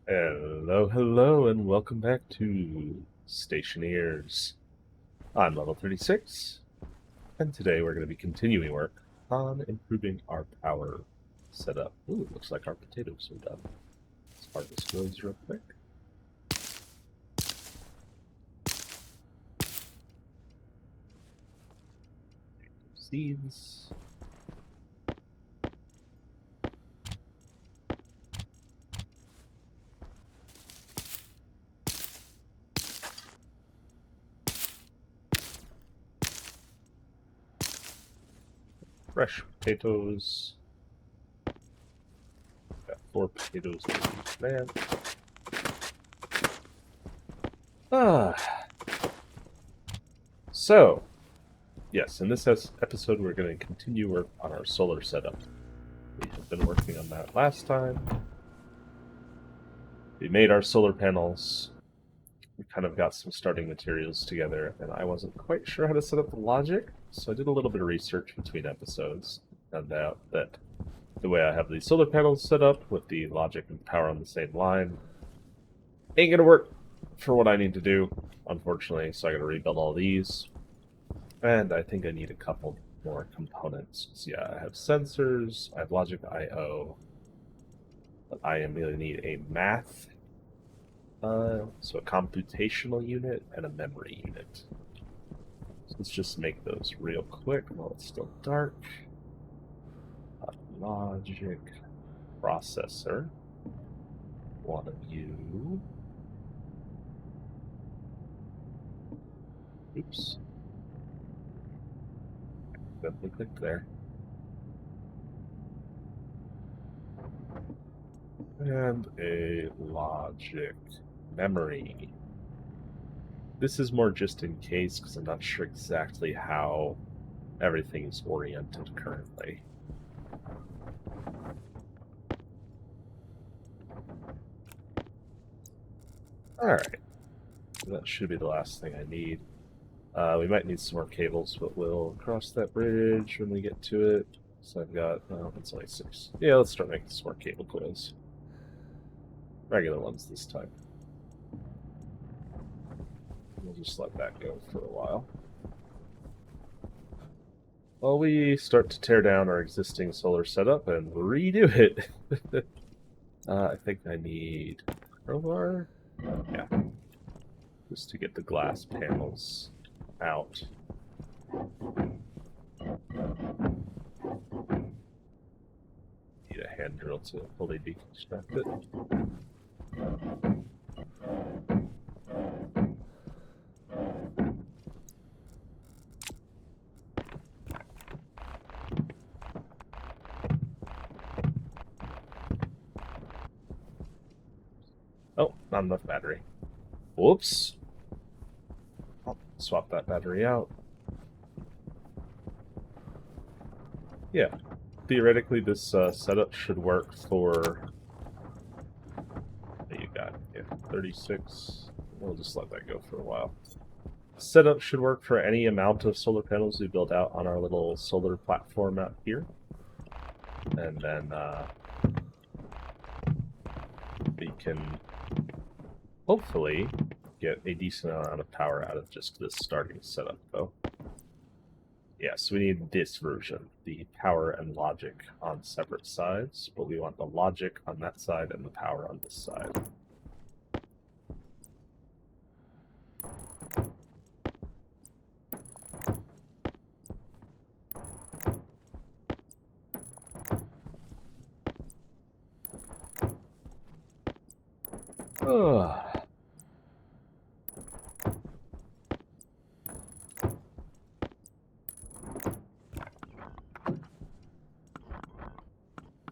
Hello, and welcome back to Stationeers. I'm Level 36, and today we're going to be continuing work on improving our power setup. Ooh, looks like our potatoes are done. Let's harvest those real quick. Seeds. Fresh potatoes. Got 4 potatoes in each man. So, yes, in this episode we're going to continue work on our solar setup. We have been working on that last time. We made our solar panels. We kind of got some starting materials together, and I wasn't quite sure how to set up the logic, so I did a little bit of research between episodes. Found out that the way I have these solar panels set up, with the logic and power on the same line, ain't gonna work for what I need to do, unfortunately, so I gotta rebuild all these. And I think I need a couple more components. So yeah, I have sensors, I have logic I/O, but I am gonna need a math, so a computational unit and a memory unit. So let's just make those real quick while it's still dark. Logic processor. One of you. Oops. Definitely clicked there. And a logic memory. This is more just in case because I'm not sure exactly how everything is oriented currently. Alright. That should be the last thing I need. We might need some more cables, but we'll cross that bridge when we get to it. So I've got, it's only 6. Yeah, let's start making some more cable coils. Regular ones this time. We'll just let that go for a while. While we start to tear down our existing solar setup and redo it. I think I need a crowbar. Yeah. Just to get the glass panels out. Need a hand drill to fully deconstruct it. Oh, not enough battery. Whoops. I'll swap that battery out. Yeah. Theoretically, this setup should work for... What you got? Yeah, 36. We'll just let that go for a while. Setup should work for any amount of solar panels we build out on our little solar platform out here. And then we can hopefully get a decent amount of power out of just this starting setup, though. Yeah, so we need this version, the power and logic on separate sides, but we want the logic on that side and the power on this side.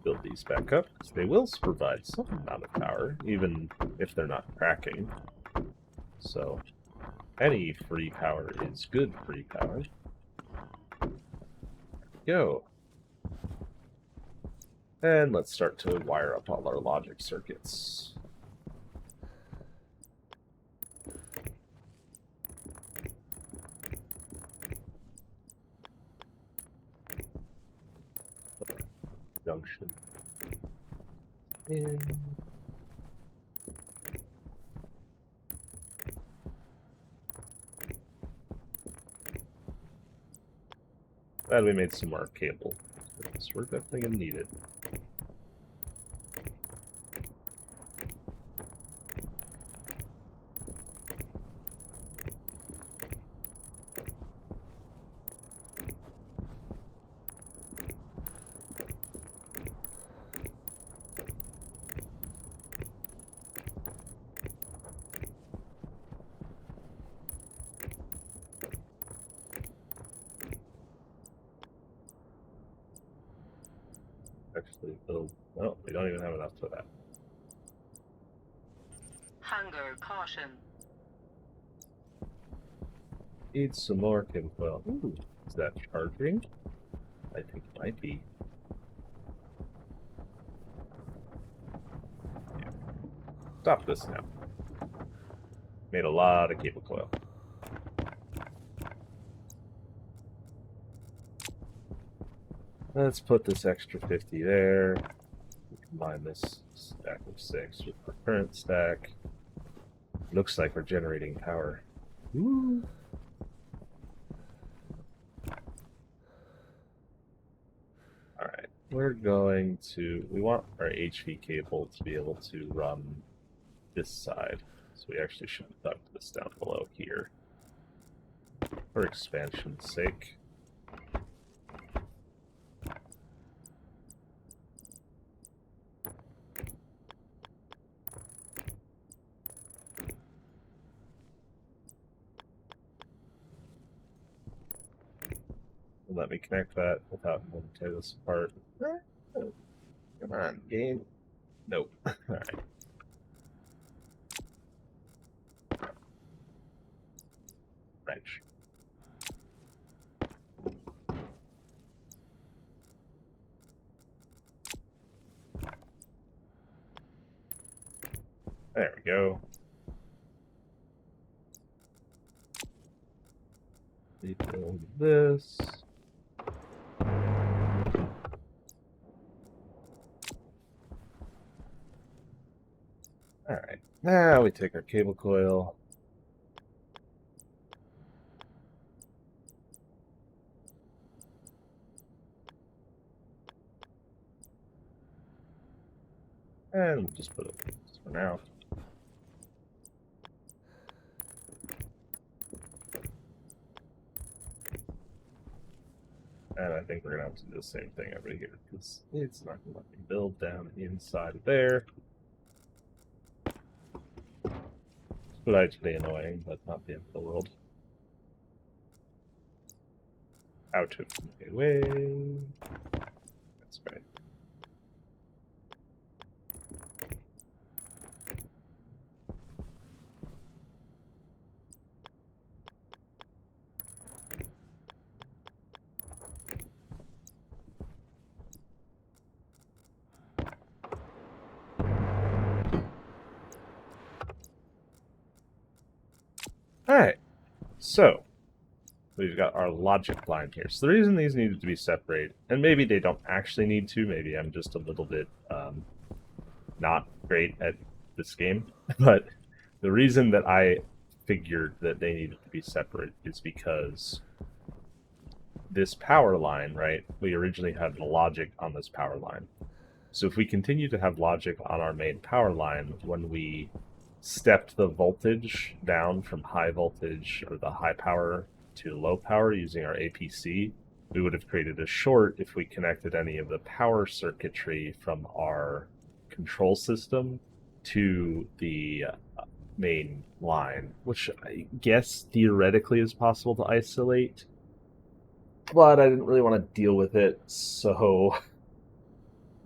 Build these back up, because they will provide some amount of power, even if they're not cracking. So, any free power is good free power. Go. And let's start to wire up all our logic circuits. Junction in. Glad we made some more cable. Because we're definitely gonna need it. Actually build. Oh, we don't even have enough for that. Hunger caution. Need some more cable coil. Ooh, is that charging? I think it might be. Stop this now. Made a lot of cable coil. Let's put this extra 50 there. Combine this stack of 6 with our current stack. Looks like we're generating power. Woo! Alright, we're going to... We want our HV cable to be able to run this side. So we actually should duct this down below here. For expansion's sake. Let me connect that without having to tear this apart. Come on, game. Nope. Alright. Wrench. There we go. Rebuild this. Alright, now we take our cable coil. And we'll just put it for now. And I think we're going to have to do the same thing over here, because it's not going to let me build down inside of there. It's actually annoying, but not the end of the world. Out of my way. That's right. Alright, so we've got our logic line here. So the reason these needed to be separated, and maybe they don't actually need to, maybe I'm just a little bit not great at this game, but the reason that I figured that they needed to be separate is because this power line, right, we originally had the logic on this power line. So if we continue to have logic on our main power line, when we stepped the voltage down from high voltage or the high power to low power using our APC, we would have created a short if we connected any of the power circuitry from our control system to the main line, which I guess theoretically is possible to isolate, but I didn't really want to deal with it, so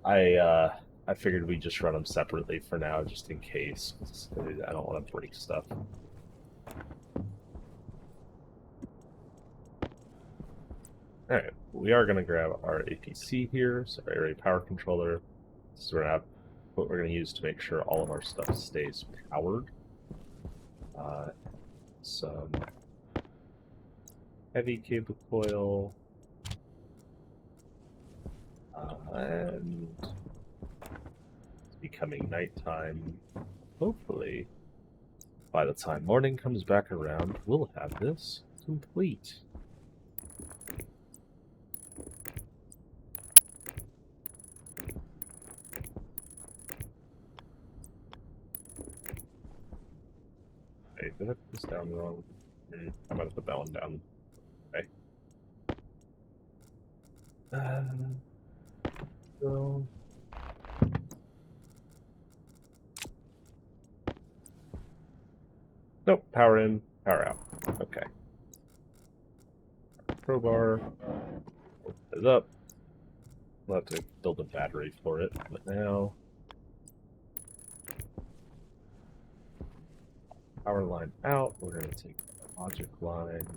I figured we'd just run them separately for now, just in case. I don't want to break stuff. Alright, we are going to grab our APC here, so our area power controller. This is what we're going to use to make sure all of our stuff stays powered. Some heavy cable coil. And it's becoming nighttime. Hopefully, by the time morning comes back around, we'll have this complete. Wait, did I put this down wrong? I might have put that one down. Okay. So... Nope, power in, power out. Okay. Crowbar. Open it up. We'll have to build a battery for it, but now... Power line out, we're going to take the logic line.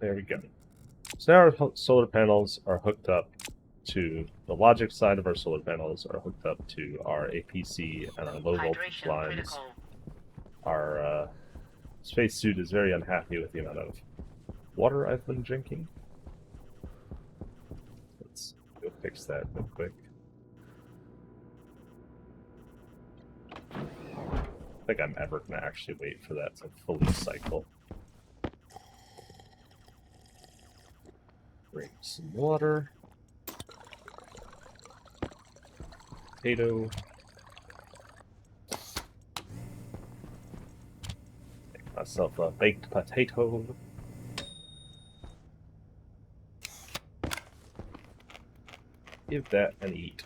There we go. So now our solar panels are hooked up to the logic side of our solar panels are hooked up to our APC and our low voltage Hydration lines. critical. Our spacesuit is very unhappy with the amount of water I've been drinking. Let's go fix that real quick. I think I'm ever going to actually wait for that to fully cycle. Drink some water. Potato. Make myself a baked potato. Give that an eat.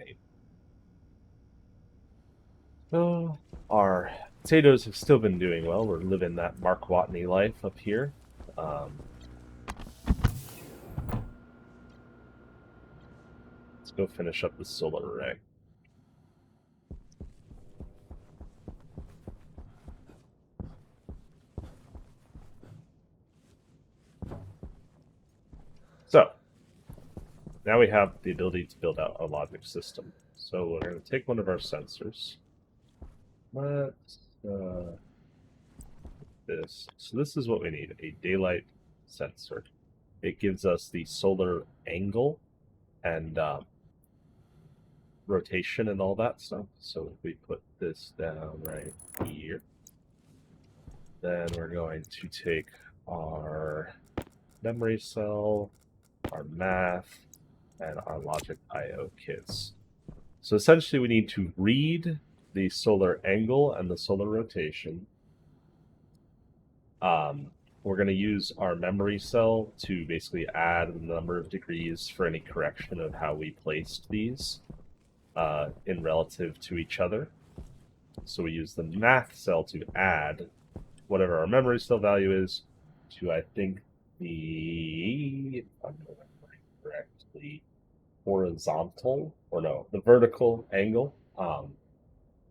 Okay. So, our potatoes have still been doing well. We're living that Mark Watney life up here. Let's go finish up the solar array. So, now we have the ability to build out a logic system. So we're going to take one of our sensors. Let's this. So this is what we need, a daylight sensor. It gives us the solar angle and rotation and all that stuff. So if we put this down right here, then we're going to take our memory cell, our math, and our logic I/O kits. So essentially we need to read the solar angle and the solar rotation. We're going to use our memory cell to basically add the number of degrees for any correction of how we placed these in relative to each other. So we use the math cell to add whatever our memory cell value is to, I think, if I'm remembering correctly, horizontal, or no, the vertical angle.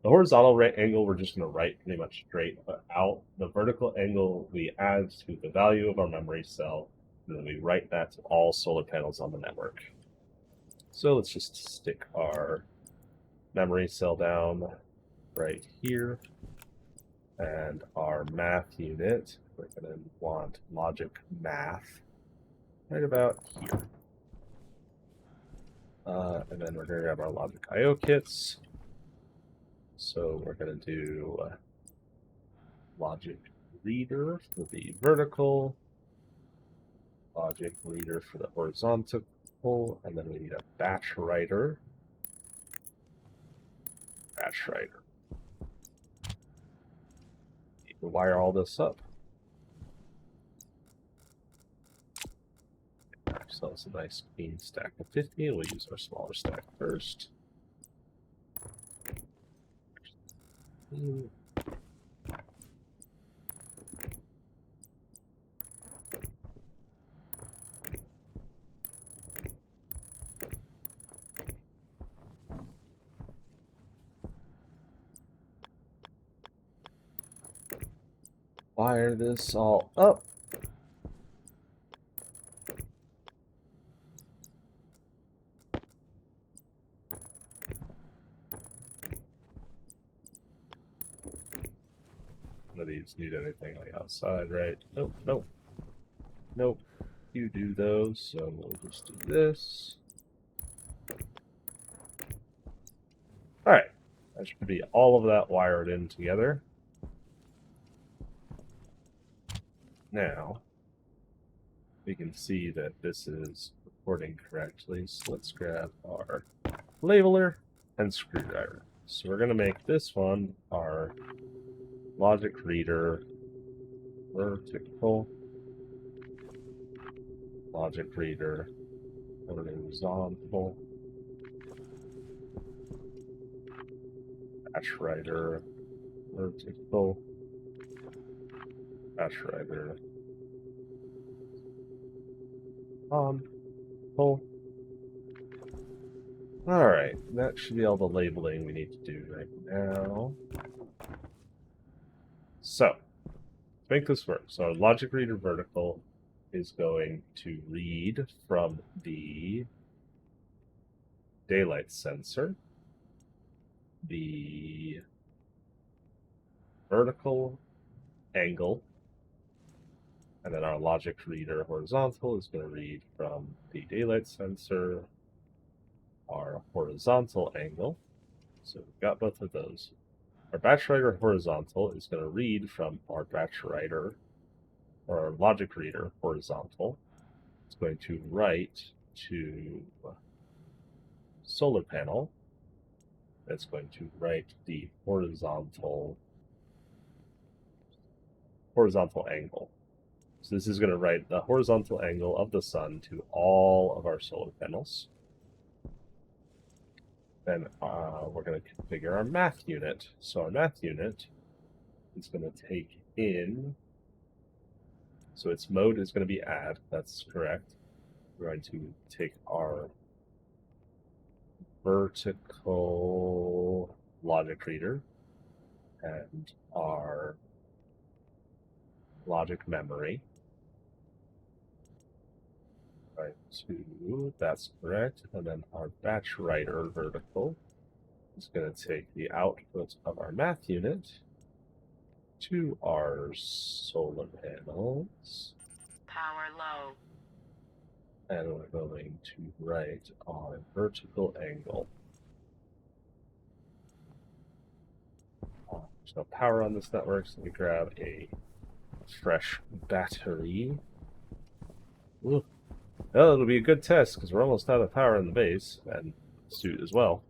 The horizontal angle we're just going to write pretty much straight out. The vertical angle we add to the value of our memory cell, and then we write that to all solar panels on the network. So let's just stick our memory cell down right here, and our math unit, we're going to want logic math right about here. And then we're going to grab our logic I/O kits. So we're going to do logic reader for the vertical, logic reader for the horizontal, and then we need a batch writer. We'll wire all this up. Get ourselves a nice clean stack of 50. We'll use our smaller stack first. Wire this all up. none of these need anything like outside, right? Nope, nope, nope. You do those, so we'll just do this. Alright, that should be all of that wired in together. Now, we can see that this is recording correctly, so let's grab our labeler and screwdriver. So we're going to make this one our logic reader vertical, logic reader horizontal, batch writer vertical, batch writer on, pull. Alright, that should be all the labeling we need to do right now. So, to make this work, so our logic reader vertical is going to read from the daylight sensor the vertical angle, and then our logic reader horizontal is going to read from the daylight sensor our horizontal angle. So we've got both of those. Our batch writer horizontal is going to read from our batch writer, or our logic reader horizontal. It's going to write to solar panel. That's going to write the horizontal angle. So this is going to write the horizontal angle of the sun to all of our solar panels. Then we're going to configure our math unit. So our math unit is going to take in, so its mode is going to be add, that's correct. We're going to take our vertical logic reader and our logic memory. Right, two, that's correct. And then our batch writer vertical is going to take the output of our math unit to our solar panels. Power low. And we're going to write our vertical angle. There's no power on this network, so we grab a fresh battery. Ooh. Well, it'll be a good test because we're almost out of power in the base and suit as well.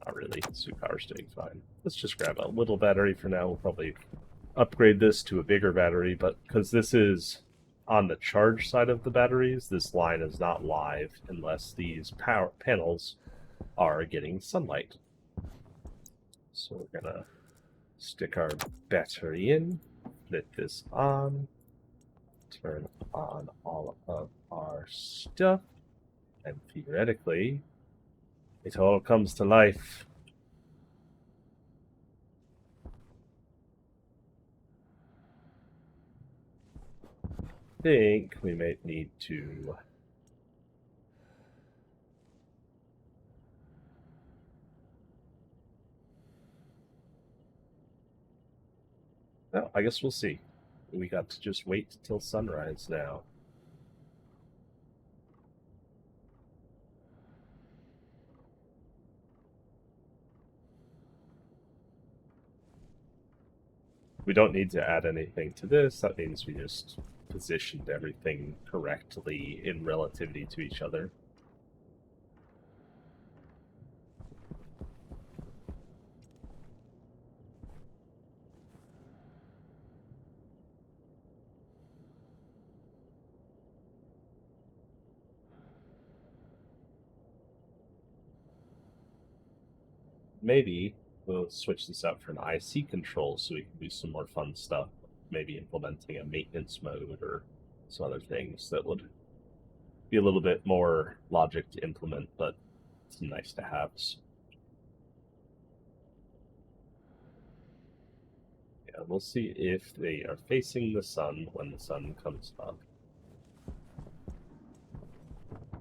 Not really. Suit power's staying fine. Let's just grab a little battery for now. We'll probably upgrade this to a bigger battery, but because this is on the charge side of the batteries, this line is not live unless these power panels are getting sunlight. So we're gonna stick our battery in, flip this on, turn on all of our stuff, and theoretically, it all comes to life. I think we may need to well, I guess we'll see. We got to just wait till sunrise now. We don't need to add anything to this. That means we just positioned everything correctly in relativity to each other. Maybe we'll switch this out for an IC control so we can do some more fun stuff. Maybe implementing a maintenance mode or some other things that would be a little bit more logic to implement, but it's nice to have. Yeah, we'll see if they are facing the sun when the sun comes up.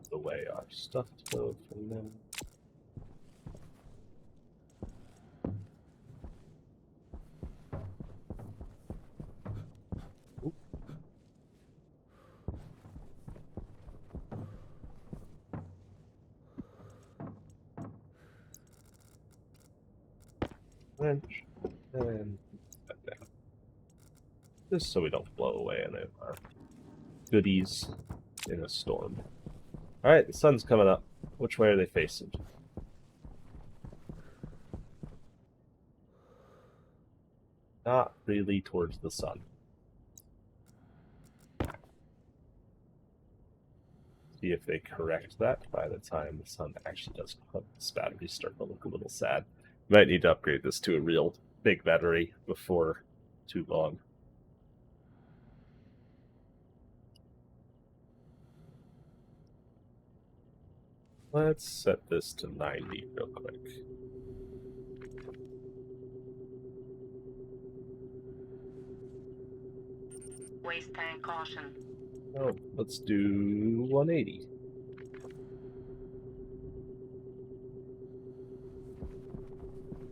The way our stuff flow from them. wrench, and that down. Just so we don't blow away any of our goodies in a storm. Alright, the sun's coming up. Which way are they facing? Not really towards the sun. See if they correct that by the time the sun actually does come up. This battery's starting to look a little sad. Might need to upgrade this to a real big battery before too long. Let's set this to 90 real quick. Waste tank caution. Oh, let's do 180.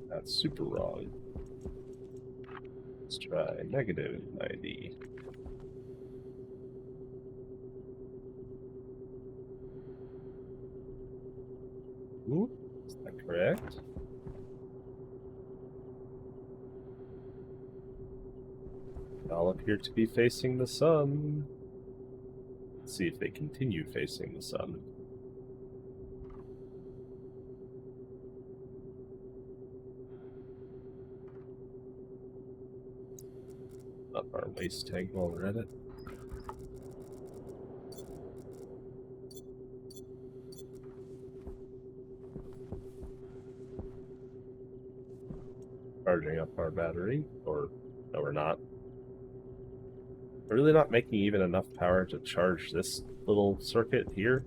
That's super wrong. Let's try negative 90. Ooh, is that correct? They all appear to be facing the sun. Let's see if they continue facing the sun. Up our waste tank while we're at it. Charging up our battery, or no, we're not. We're really not making even enough power to charge this little circuit here.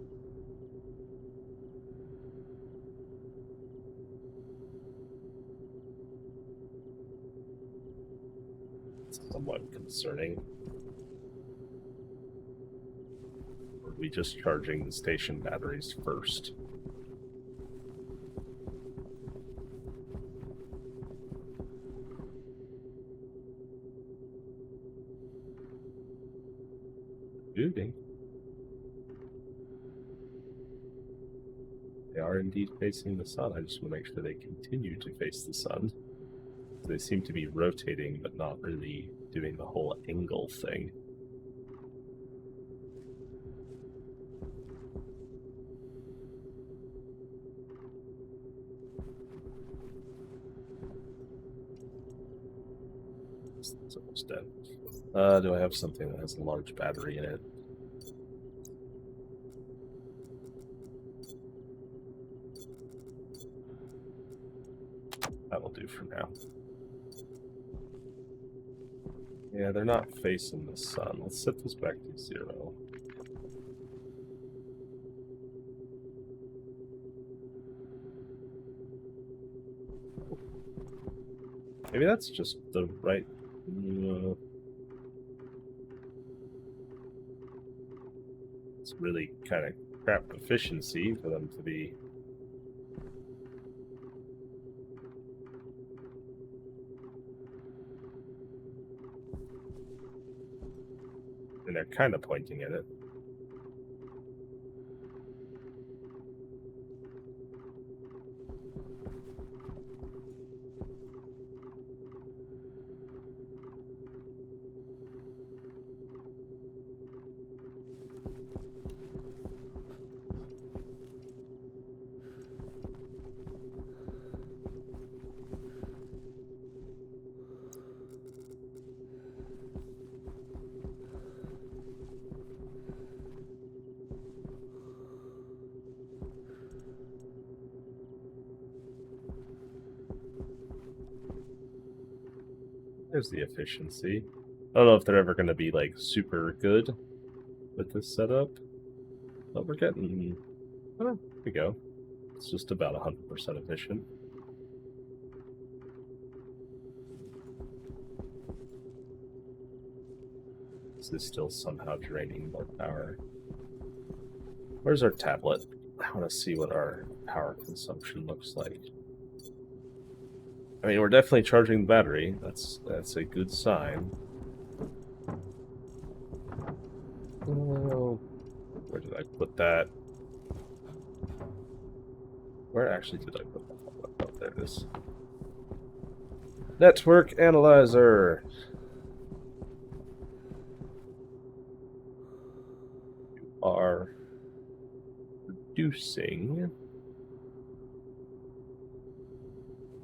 It's somewhat concerning. Or are we just charging the station batteries first? Moving. They are indeed facing the sun. I just want to make sure they continue to face the sun. They seem to be rotating, but not really doing the whole angle thing. It's almost dead. Do I have something that has a large battery in it? That will do for now. Yeah, they're not facing the sun. Let's set this back to 0. Maybe that's just the right... it's really kind of crap efficiency for them to be... and they're kind of pointing at it. There's the efficiency. I don't know if they're ever going to be like super good with this setup, but we're getting... oh, there we go. It's just about 100% efficient. This is still somehow draining more power. Where's our tablet? I want to see what our power consumption looks like. I mean, we're definitely charging the battery. That's a good sign. Oh, where did I put that? Where actually did I put that? Oh, there it is. Network analyzer. You are producing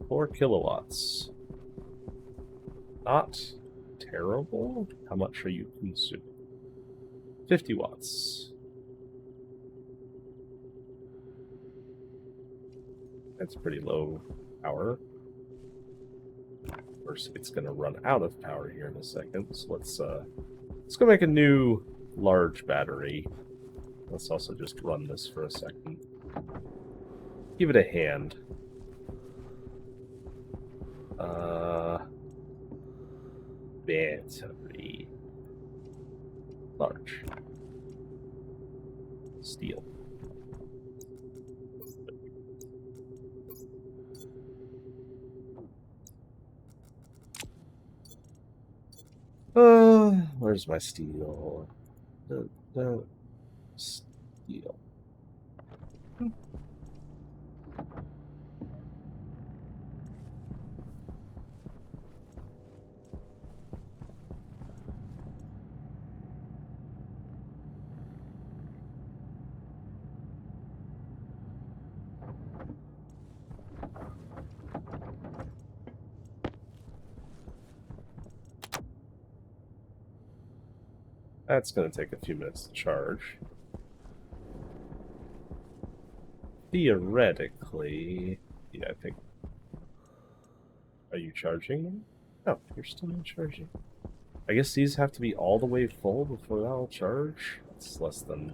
4 kilowatts. Not terrible. How much are you consuming? 50 watts. That's pretty low power. Of course, it's going to run out of power here in a second. So let's go make a new large battery. Let's also just run this for a second. Give it a hand. Battery. Large. Steel. Where's my steel? Steel. That's going to take a few minutes to charge. Theoretically, yeah, I think. Are you charging? No, you're still not charging. I guess these have to be all the way full before that'll charge. That's less than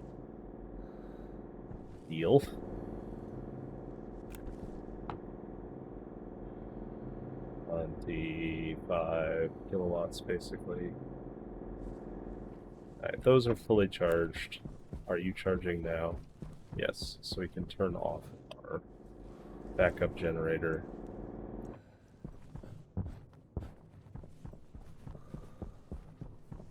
ideal. 25 kilowatts, basically. Alright, those are fully charged. Are you charging now? Yes, so we can turn off our backup generator.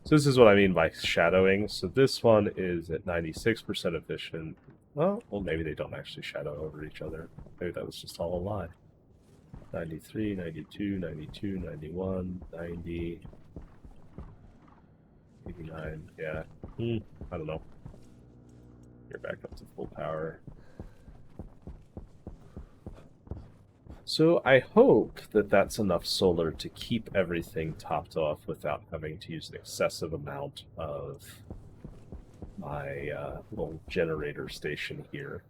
So this is what I mean by shadowing. So this one is at 96% efficient. Well, maybe they don't actually shadow over each other. Maybe that was just all a lie. 93, 92, 92, 91, 90, 89, yeah. I don't know. You're back up to full power. So I hope that that's enough solar to keep everything topped off without having to use an excessive amount of my little generator station here.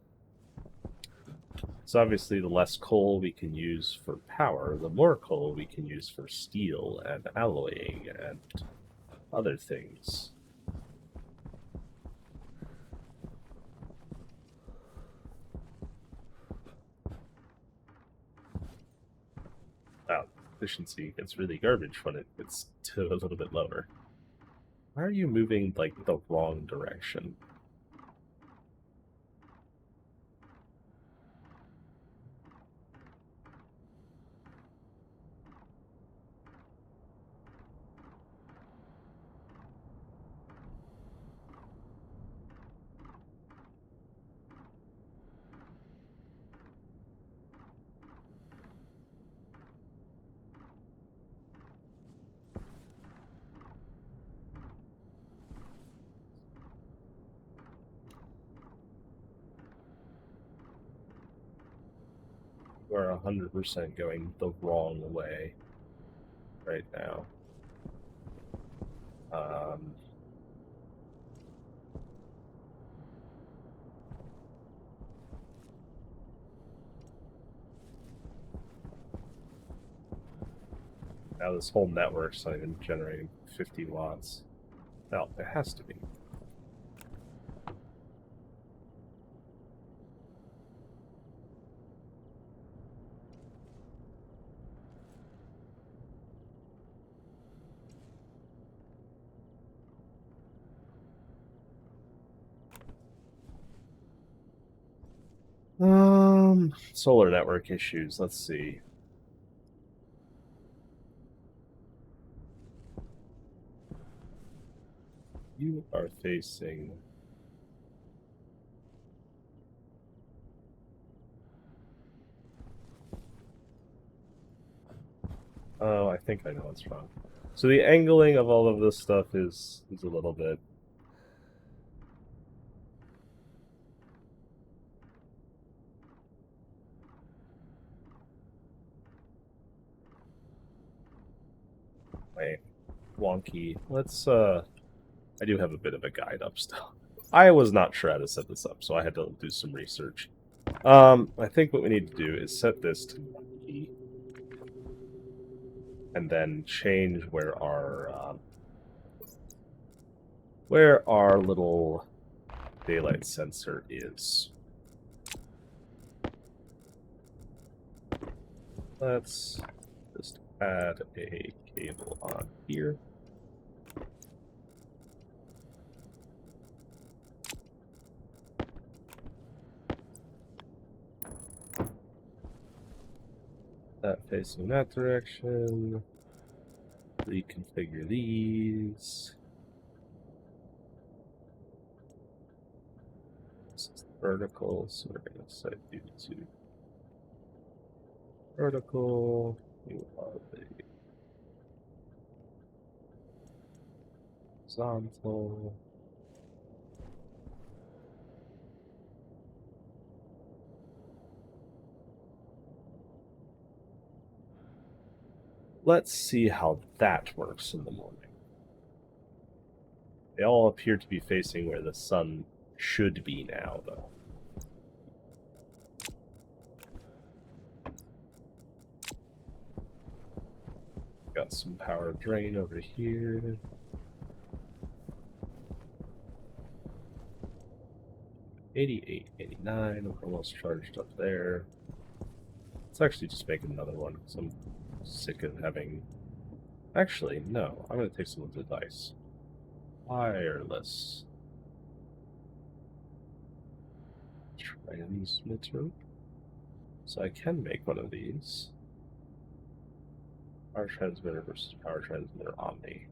So obviously the less coal we can use for power, the more coal we can use for steel and alloying and other things. Wow, efficiency gets really garbage when it gets to a little bit lower. Why are you moving, like, the wrong direction? We're 100% going the wrong way right now. Now this whole network's not even generating 50 watts. No, it has to be. Solar network issues. Let's see. You are facing think I know what's wrong. So the angling of all of this stuff is a little bit. Wonky. Let's I do have a bit of a guide up still. I was not sure how to set this up, so I had to do some research. I think what we need to do is set this to 1 key, and then change where our little daylight sensor is. Let's just add a cable on here. That facing that direction. Reconfigure these. This is vertical, so we're going to set you to vertical. You are the horizontal. Let's see how that works in the morning. They all appear to be facing where the sun should be now, though. Got some power drain over here. $88, $89, I'm almost charged up there. Let's actually just make another one, because I'm sick of having... Actually, no, I'm going to take someone's advice. Wireless transmitter. So I can make one of these. Power transmitter versus power transmitter Omni.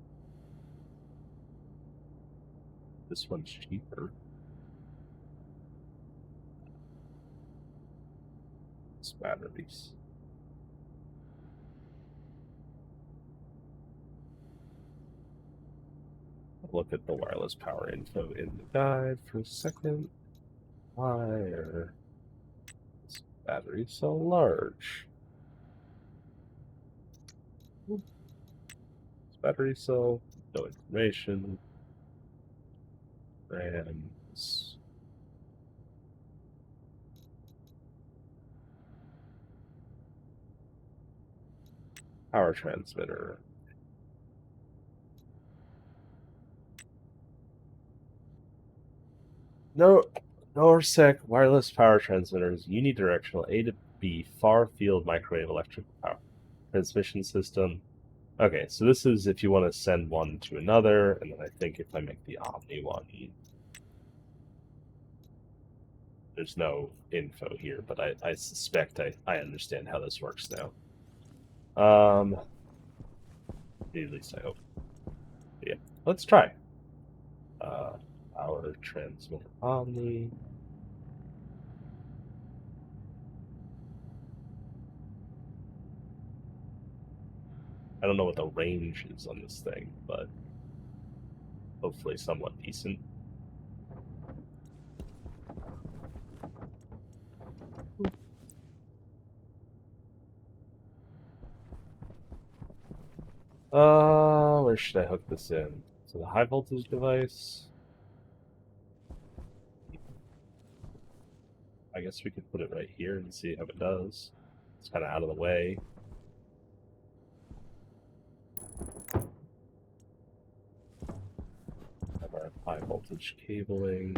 This one's cheaper. It's batteries. Look at the wireless power info in the guide for a second. Why are this battery so large? This battery cell, no information. RAMs. Power transmitter. No, NORSEC wireless power transmitters, unidirectional A to B far field microwave electrical power transmission system. Okay, so this is if you want to send one to another, and then I think if I make the Omni one, there's no info here, but I suspect I understand how this works now. At least I hope. Yeah, let's try. Power transmitter Omni. I don't know what the range is on this thing, but hopefully somewhat decent. Where should I hook this in? To the high voltage device? I guess we could put it right here and see how it does. It's kind of out of the way. Have our high voltage cabling.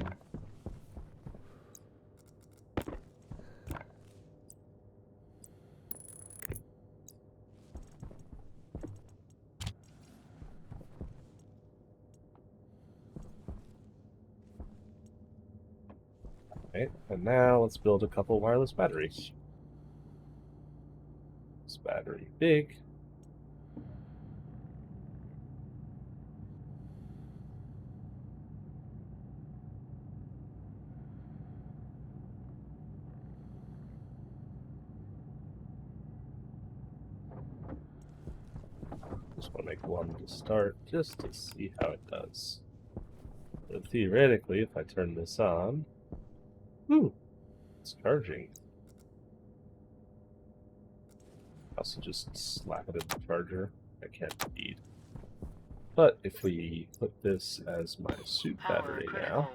Okay, and now let's build a couple wireless batteries. This battery big. Just want to make one to start, just to see how it does. But theoretically, if I turn this on, ooh, it's charging. Also just slap it in the charger. I can't read. But if we put this as my suit Power battery critical. now,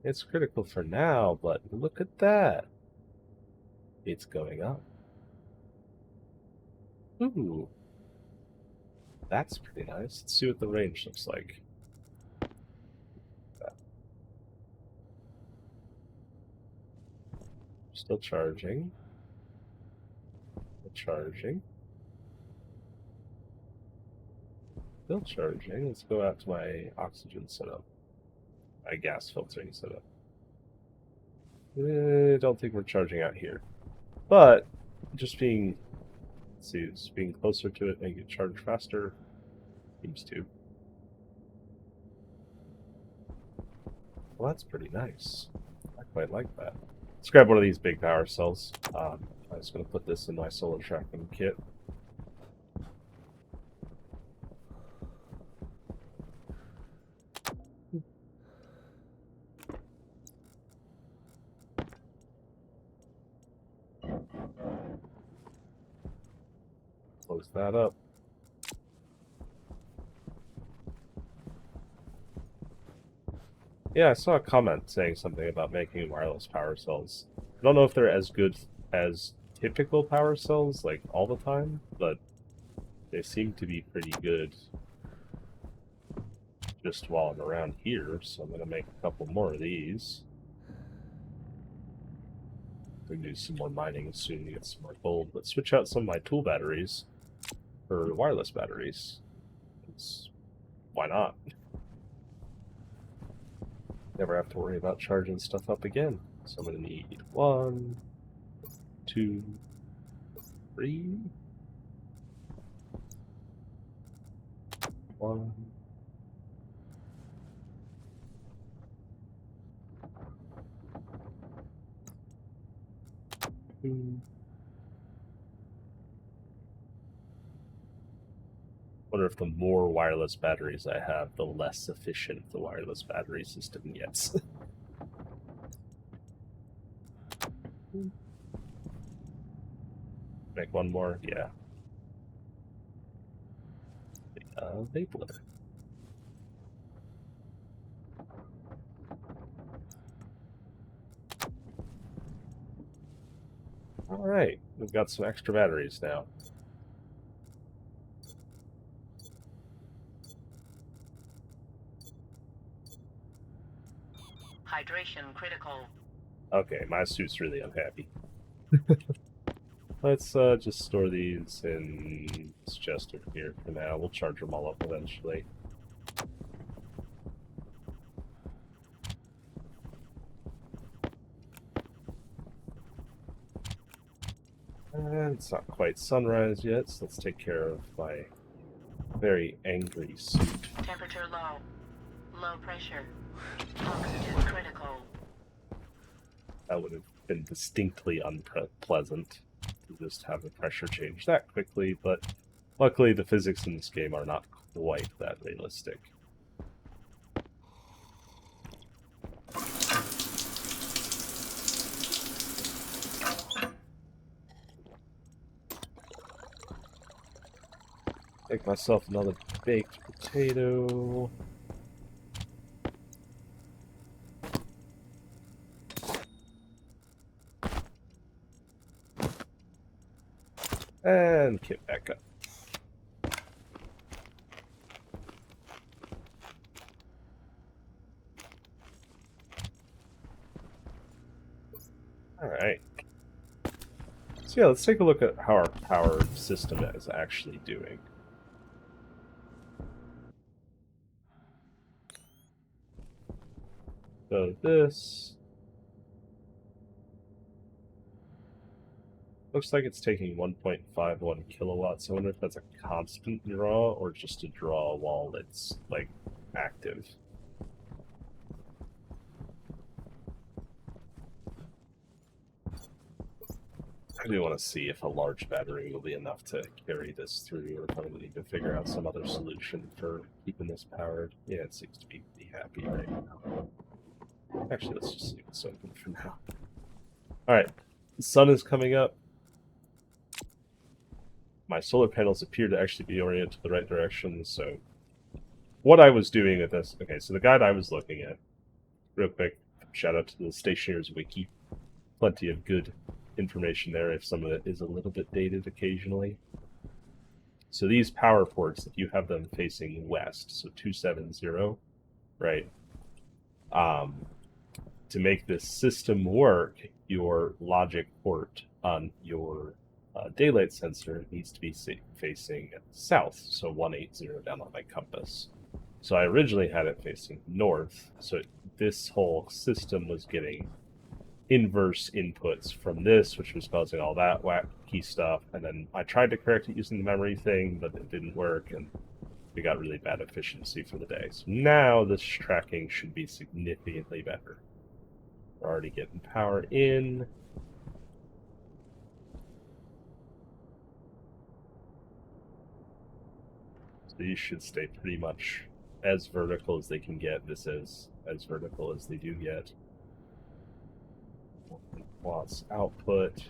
it's critical for now, but look at that. It's going up. Ooh. That's pretty nice. Let's see what the range looks like. Still charging. Still charging. Still charging. Let's go out to my oxygen setup. My gas filtering setup. I don't think we're charging out here. But just being, let's see, just being closer to it, making it charge faster, seems to. Well, that's pretty nice. I quite like that. Let's grab one of these big power cells. I'm just going to put this in my solar tracking kit. Close that up. Yeah, I saw a comment saying something about making wireless power cells. I don't know if they're as good as typical power cells, like all the time, but they seem to be pretty good just while I'm around here, so I'm going to make a couple more of these. We can do some more mining soon to get some more gold, but switch out some of my tool batteries for wireless batteries. Why not? Never have to worry about charging stuff up again. So I'm going to need 1, 2, 3. 1. 2. Wonder if the more wireless batteries I have, the less efficient the wireless battery system gets. Make one more? Yeah. Vapor. Alright, we've got some extra batteries now. Hydration critical. Okay, my suit's really unhappy. Let's just store these in this chest over here for now. We'll charge them all up eventually. And it's not quite sunrise yet, so let's take care of my very angry suit. Temperature low. Low pressure. Oxygen critical. That would have been distinctly unpleasant to just have the pressure change that quickly, but luckily the physics in this game are not quite that realistic. Make myself another baked potato. And kit back up. Alright. So yeah, let's take a look at how our power system is actually doing. So this looks like it's taking 1.51 kilowatts. I wonder if that's a constant draw or just a draw while it's like active. do want to see if a large battery will be enough to carry this through, or if I'm going to need to figure out some other solution for keeping this powered. Yeah, it seems to be pretty happy right now. Actually, let's just leave this open for now. Alright, the sun is coming up. My solar panels appear to actually be oriented to the right direction, so what I was doing with this... Okay, so the guide I was looking at, real quick, shout out to the Stationeers wiki. Plenty of good information there, if some of it is a little bit dated occasionally. So these power ports, if you have them facing west, so 270, right? To make this system work, your logic port on your daylight sensor needs to be facing south, so 180 down on my compass. So I originally had it facing north, so this whole system was getting inverse inputs from this, which was causing all that wacky stuff. And then I tried to correct it using the memory thing, but it didn't work, and we got really bad efficiency for the day. So now this tracking should be significantly better. We're already getting power in. So these should stay pretty much as vertical as they can get. This is as vertical as they do get. Watts output.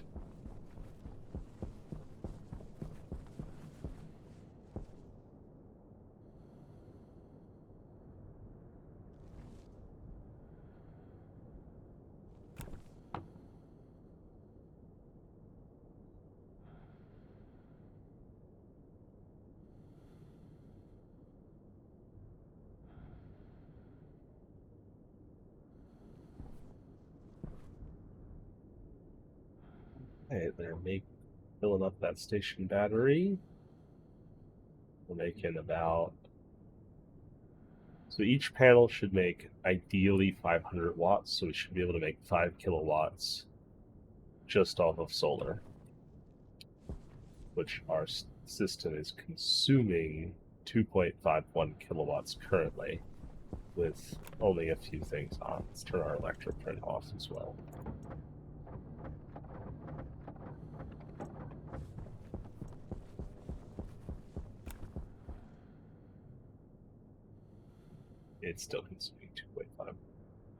Okay, they're filling up that station battery. We're making about... So each panel should make ideally 500 watts, so we should be able to make 5 kilowatts just off of solar, which our system is consuming 2.51 kilowatts currently, with only a few things on. Let's turn our electric print off as well. It's still consuming 2.5.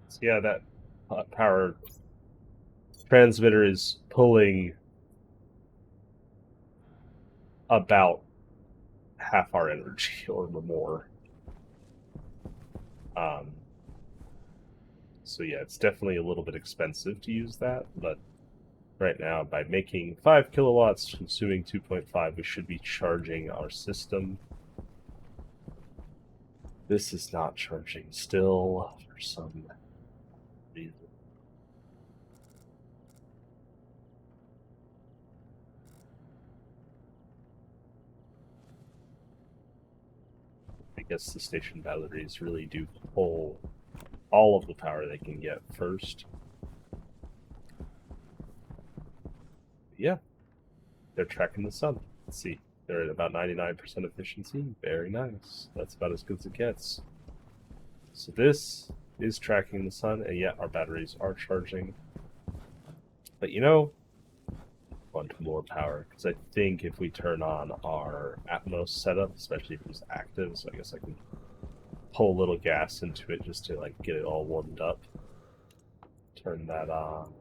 So yeah, that power transmitter is pulling about half our energy or more. So yeah, it's definitely a little bit expensive to use that, but right now, by making 5 kilowatts, consuming 2.5, we should be charging our system. This is not charging still for some reason. I guess the station batteries really do pull all of the power they can get first. Yeah, they're tracking the sun. Let's see. They're at about 99% efficiency. Very nice. That's about as good as it gets. So this is tracking the sun, and yet our batteries are charging. But you know, I want more power, because I think if we turn on our Atmos setup, especially if it's active, so I guess I can pull a little gas into it just to like get it all warmed up. Turn that on.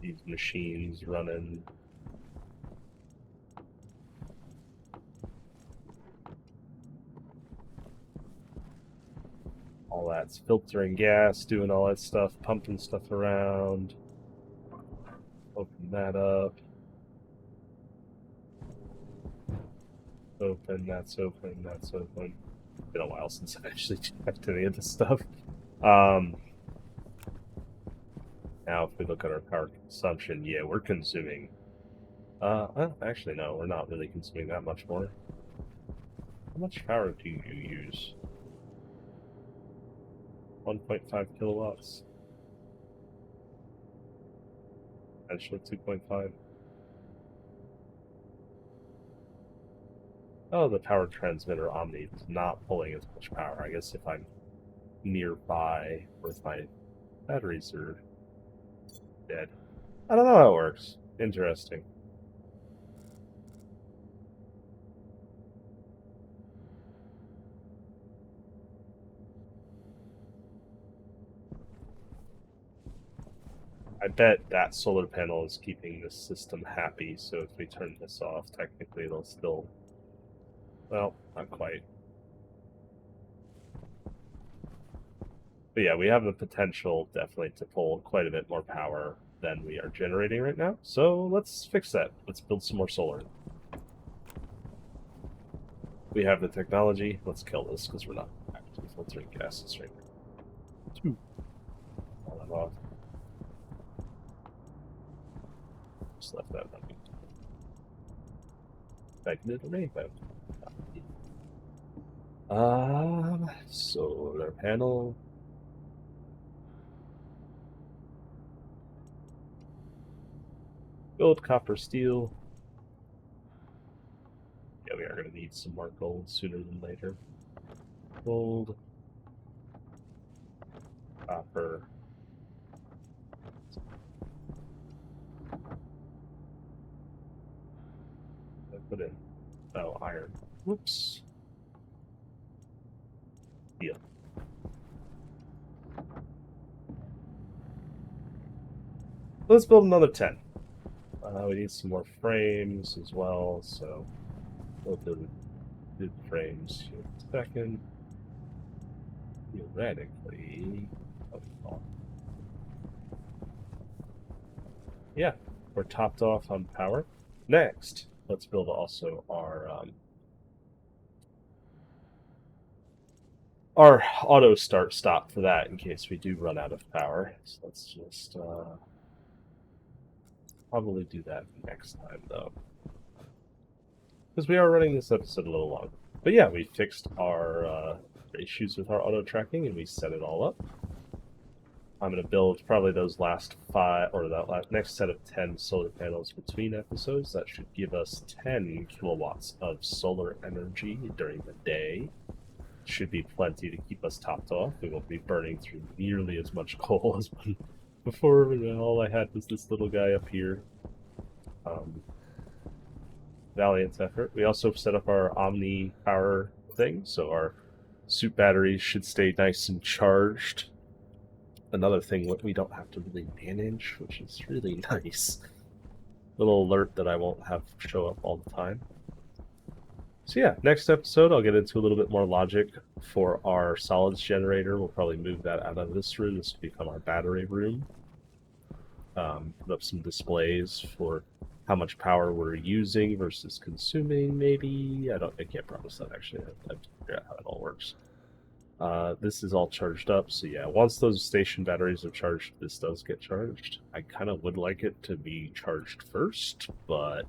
These machines running. All that's filtering gas, doing all that stuff, pumping stuff around. Open that up. Open, that's open, that's open. Been a while since I've actually checked any of this stuff. Now, if we look at our power consumption, yeah, we're consuming. Well, actually, no, we're not really consuming that much more. How much power do you use? 1.5 kilowatts. Actually, 2.5. Oh, the power transmitter Omni is not pulling as much power. I guess if I'm nearby with my batteries are dead. I don't know how it works. Interesting. I bet that solar panel is keeping this system happy, so if we turn this off, technically it'll still... Well, not quite. But yeah, we have the potential definitely to pull quite a bit more power than we are generating right now. So let's fix that. Let's build some more solar. We have the technology. Let's kill this because we're not actually filtering gases right now. All that off. Just left that running. Magnet rainbow. Solar panel. Gold, copper, steel. Yeah, we are going to need some more gold sooner than later. Gold, copper. I put in iron. Whoops. Steel. Let's build another 10. We need some more frames as well, so we'll do the frames here in a second. Theoretically, yeah, we're topped off on power. Next, let's build also our auto start stop for that in case we do run out of power. So let's just probably do that next time though, because we are running this episode a little long. But yeah, we fixed our issues with our auto tracking and we set it all up. I'm going to build probably those last 5 or that next set of 10 solar panels between episodes. That should give us 10 kilowatts of solar energy during the day. Should be plenty to keep us topped off. We won't be burning through nearly as much coal as before. All I had was this little guy up here. Valiant effort. We also set up our Omni power thing, so our suit batteries should stay nice and charged. Another thing we don't have to really manage, which is really nice. Little alert that I won't have show up all the time. So yeah, next episode I'll get into a little bit more logic for our solids generator. We'll probably move that out of this room. This will become our battery room. Put up some displays for how much power we're using versus consuming, maybe. I can't promise that actually. I have to figure out how it all works. This is all charged up, so yeah, once those station batteries are charged, this does get charged. I kind of would like it to be charged first, but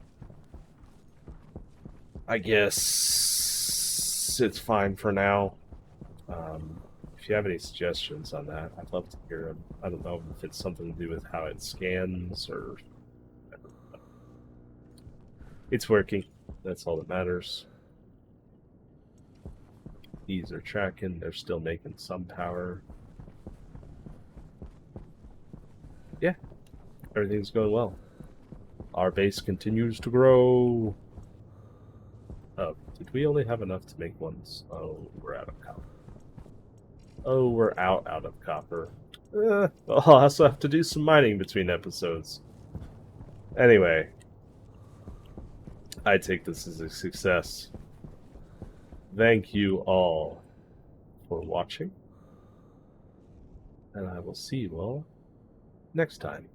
I guess it's fine for now. If you have any suggestions on that, I'd love to hear them. I don't know if it's something to do with how it scans or... It's working. That's all that matters. These are tracking. They're still making some power. Yeah, everything's going well. Our base continues to grow. Oh, did we only have enough to make ones? Oh, we're out of copper. Oh, we're out of copper. I'll also have to do some mining between episodes. Anyway, I take this as a success. Thank you all for watching, and I will see you all next time.